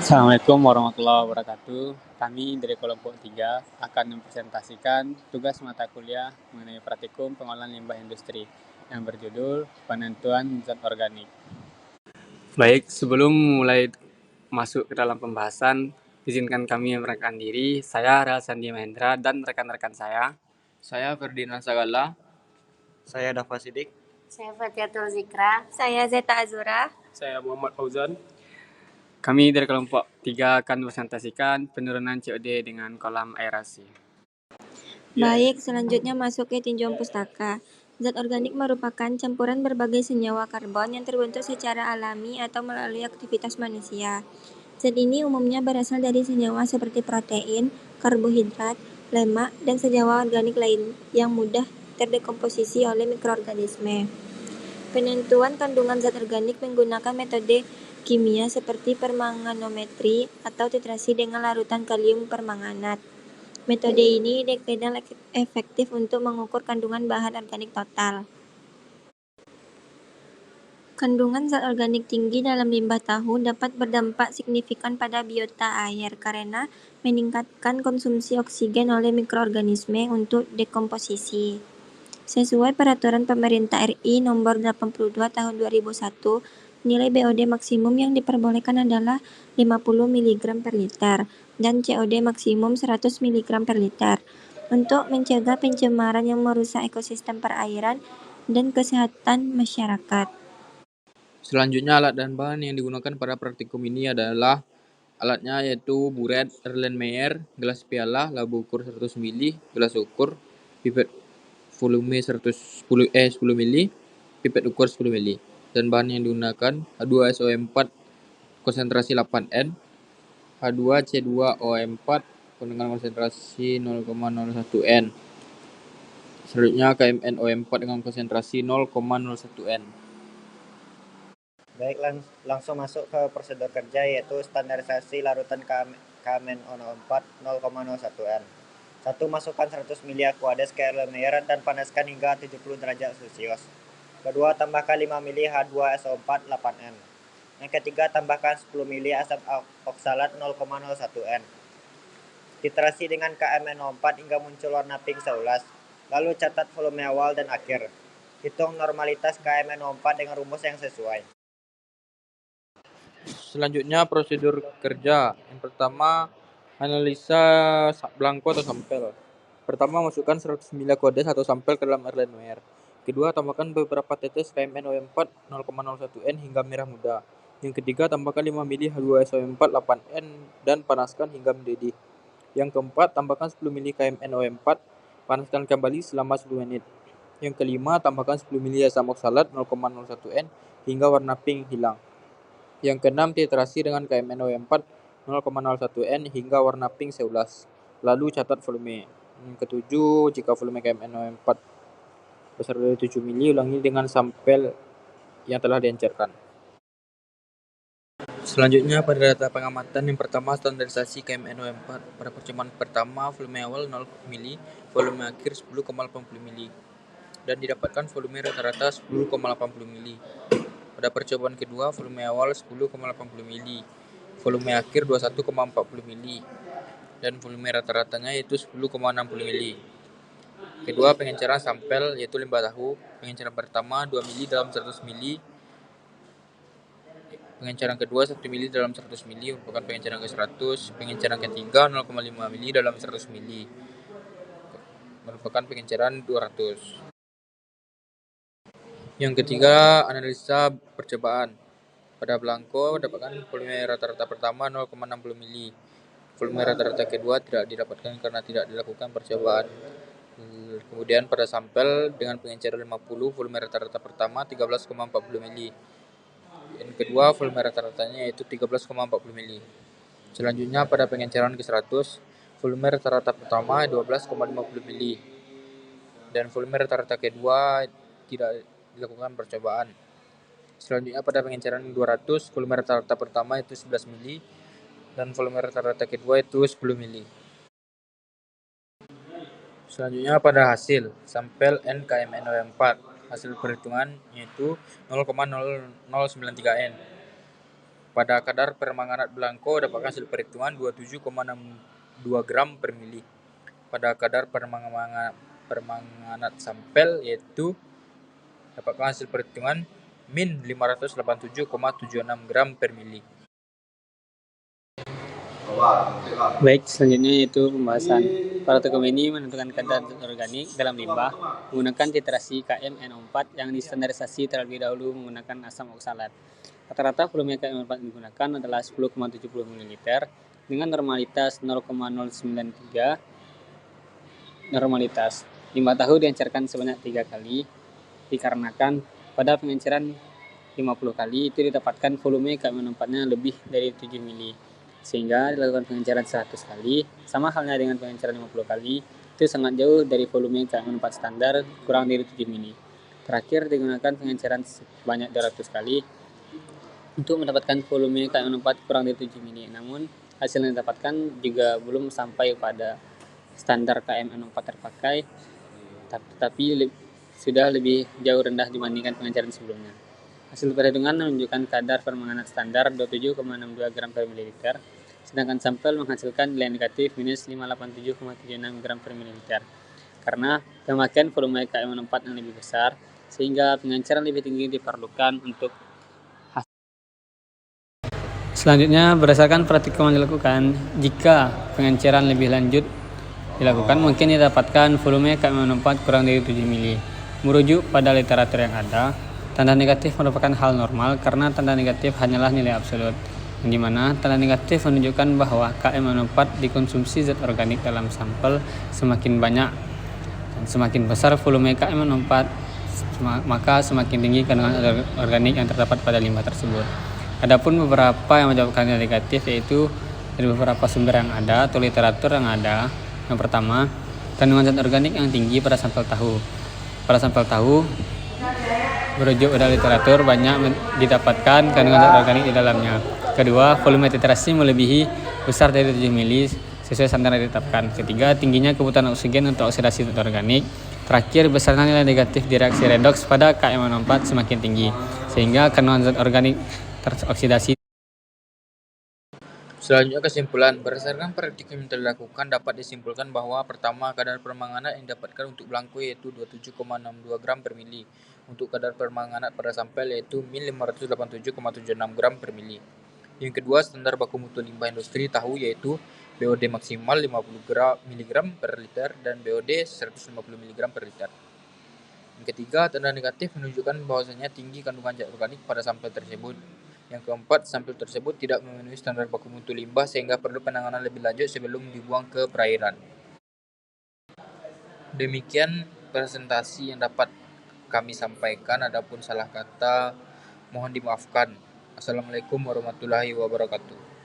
Assalamualaikum warahmatullahi wabarakatuh. Kami dari kelompok 3 akan mempresentasikan tugas mata kuliah mengenai praktikum pengolahan limbah industri yang berjudul penentuan zat organik. Baik, sebelum mulai masuk ke dalam pembahasan, izinkan kami memperkenalkan diri. Saya Rel Sandi Mahendra dan rekan-rekan saya. Saya Ferdinand Sagala. Saya Dafa Sidik. Saya Fatiatul Zikra. Saya Zeta Azura. Saya Muhammad Fauzan. Kami dari kelompok 3 akan mempresentasikan penurunan COD dengan kolam aerasi. Baik, selanjutnya masuk ke tinjauan pustaka. Zat organik merupakan campuran berbagai senyawa karbon yang terbentuk secara alami atau melalui aktivitas manusia. Zat ini umumnya berasal dari senyawa seperti protein, karbohidrat, lemak, dan senyawa organik lain yang mudah terdekomposisi oleh mikroorganisme. Penentuan kandungan zat organik menggunakan metode kimia seperti permanganometri atau titrasi dengan larutan kalium permanganat. Metode ini dikenal efektif untuk mengukur kandungan bahan organik total. Kandungan zat organik tinggi dalam limbah tahu dapat berdampak signifikan pada biota air karena meningkatkan konsumsi oksigen oleh mikroorganisme untuk dekomposisi. Sesuai peraturan pemerintah RI nomor 82 tahun 2001, nilai BOD maksimum yang diperbolehkan adalah 50 mg per liter dan COD maksimum 100 mg per liter untuk mencegah pencemaran yang merusak ekosistem perairan dan kesehatan masyarakat. Selanjutnya alat dan bahan yang digunakan pada praktikum ini adalah alatnya yaitu buret Erlenmeyer, gelas piala, labu ukur 100 ml, gelas ukur, pipet volume 10 ml, pipet ukur 10 ml. Dan bahan yang digunakan H2SO4 konsentrasi 8N, H2C2O4 dengan konsentrasi 0,01N. Selanjutnya KMNO4 dengan konsentrasi 0,01N. Baik, langsung masuk ke prosedur kerja yaitu standarisasi larutan KMNO4 0,01N. 1. Masukkan 100 ml Aquades ke Erlenmeyer dan panaskan hingga 70 derajat Celcius. Kedua, tambahkan 5 ml H2SO4 8N. Yang ketiga, tambahkan 10 ml asam oksalat 0,01N. Titrasi dengan KMNO4 hingga muncul warna pink seulas. Lalu catat volume awal dan akhir. Hitung normalitas KMNO4 dengan rumus yang sesuai. Selanjutnya prosedur kerja. Yang pertama, analisa blanko atau sampel. Pertama, masukkan 100 ml Aquades atau sampel ke dalam Erlenmeyer. Kedua, tambahkan beberapa tetes KMNO4 0,01N hingga merah muda. Yang ketiga, tambahkan 5 ml H2SO4 8N dan panaskan hingga mendidih. Yang keempat, tambahkan 10 ml KMNO4, panaskan kembali selama 10 menit. Yang kelima, tambahkan 10 ml asam oksalat 0,01N hingga warna pink hilang. Yang keenam, titrasi dengan KMNO4 0,01N hingga warna pink seulas. Lalu catat volume. Yang ketujuh, jika volume KMNO4 besar dari 7 ml, ulangi dengan sampel yang telah diencerkan. Selanjutnya pada data pengamatan, yang pertama standarisasi KMNO4. Pada percobaan pertama, volume awal 0 ml, volume akhir 10,80 ml, dan didapatkan volume rata-rata 10,80 ml. Pada percobaan kedua, volume awal 10,80 ml, volume akhir 21,40 ml, dan volume rata-ratanya yaitu 10,60 ml. Kedua, pengenceran sampel yaitu limbah tahu. Pengenceran pertama 2 ml dalam 100 ml. Pengenceran kedua 1 ml dalam 100 ml merupakan pengenceran ke-100. Pengenceran ketiga 0,5 ml dalam 100 ml merupakan pengenceran 200. Yang ketiga, analisa percobaan. Pada blanko dapatkan volume rata-rata pertama 0,60 ml. Volume rata-rata kedua tidak didapatkan karena tidak dilakukan percobaan. Kemudian pada sampel dengan pengenceran 50, volume rata-rata pertama 13,40 ml. Yang kedua, volume rata-ratanya yaitu 13,40 ml. Selanjutnya pada pengenceran ke-100, volume rata-rata pertama 12,50 ml. Dan volume rata-rata kedua tidak dilakukan percobaan. Selanjutnya pada pengenceran 200, volume rata-rata pertama itu 11 ml dan volume rata-rata kedua itu 10 ml. Selanjutnya pada hasil sampel NKMNO4. Hasil perhitungan yaitu 0,0093N. Pada kadar permanganat belangko dapatkan hasil perhitungan 27,62 gram per mili. Pada kadar permanganat sampel yaitu dapatkan hasil perhitungan min 587,76 gram per mili. Baik, selanjutnya yaitu pembahasan. Praktikum ini menentukan kadar zat organik dalam limbah menggunakan titrasi KM-NO4 yang distandarisasi terlebih dahulu menggunakan asam oksalat. Rata-rata volume KM-NO4 yang digunakan adalah 10,70 ml dengan normalitas 0,093 normalitas. Limbah tahu diencerkan sebanyak 3 kali dikarenakan pada pengenceran 50 kali itu didapatkan volume KM-NO4-nya lebih dari 7 mili. Sehingga dilakukan pengenceran 100 kali, sama halnya dengan pengenceran 50 kali, itu sangat jauh dari volume KM-4 standar kurang dari 7 mili. Terakhir digunakan pengenceran sebanyak 200 kali untuk mendapatkan volume KM-4 kurang dari 7 mili. Namun hasil yang didapatkan juga belum sampai pada standar KM-4 terpakai, tetapi sudah lebih jauh rendah dibandingkan pengenceran sebelumnya. Hasil perhitungan menunjukkan kadar permanganat standar 27,62 gram per mililiter, sedangkan sampel menghasilkan nilai negatif minus 587,76 gram per mililiter. Karena pemakaian volume KM-4 yang lebih besar, sehingga pengenceran lebih tinggi diperlukan untuk hasil. Selanjutnya, berdasarkan praktikum yang dilakukan, jika pengenceran lebih lanjut dilakukan, mungkin didapatkan volume KM-4 kurang dari 7 mili. Merujuk pada literatur yang ada, tanda negatif merupakan hal normal karena tanda negatif hanyalah nilai absolut, yang dimana tanda negatif menunjukkan bahwa KM-4 dikonsumsi zat organik dalam sampel semakin banyak dan semakin besar volume KM-4, maka semakin tinggi kandungan organik yang terdapat pada limbah tersebut. Adapun beberapa yang menyebabkan nilai negatif yaitu dari beberapa sumber yang ada atau literatur yang ada. Yang pertama, kandungan zat organik yang tinggi pada sampel tahu. Pada sampel tahu, merujuk pada literatur banyak didapatkan kandungan zat organik di dalamnya. Kedua, volume titrasi melebihi besar dari 7 mili sesuai standar yang ditetapkan. Ketiga, tingginya kebutuhan oksigen untuk oksidasi zat organik. Terakhir, besarnya nilai negatif di reaksi redoks pada KM-4 semakin tinggi, sehingga kandungan zat organik teroksidasi. Selanjutnya kesimpulan. Berdasarkan praktikum yang telah dilakukan dapat disimpulkan bahwa pertama, kadar permanganat yang didapatkan untuk belangko yaitu 27,62 gram per mili. Untuk kadar permanganat pada sampel yaitu min 587,76 gram per mili. Yang kedua, standar baku mutu limbah industri tahu yaitu BOD maksimal 50 mg per liter dan BOD 150 mg per liter. Yang ketiga, tanda negatif menunjukkan bahwasanya tinggi kandungan zat organik pada sampel tersebut. Yang keempat, sampel tersebut tidak memenuhi standar baku mutu limbah sehingga perlu penanganan lebih lanjut sebelum dibuang ke perairan. Demikian presentasi yang dapat kami sampaikan. Adapun salah kata mohon dimaafkan. Assalamualaikum warahmatullahi wabarakatuh.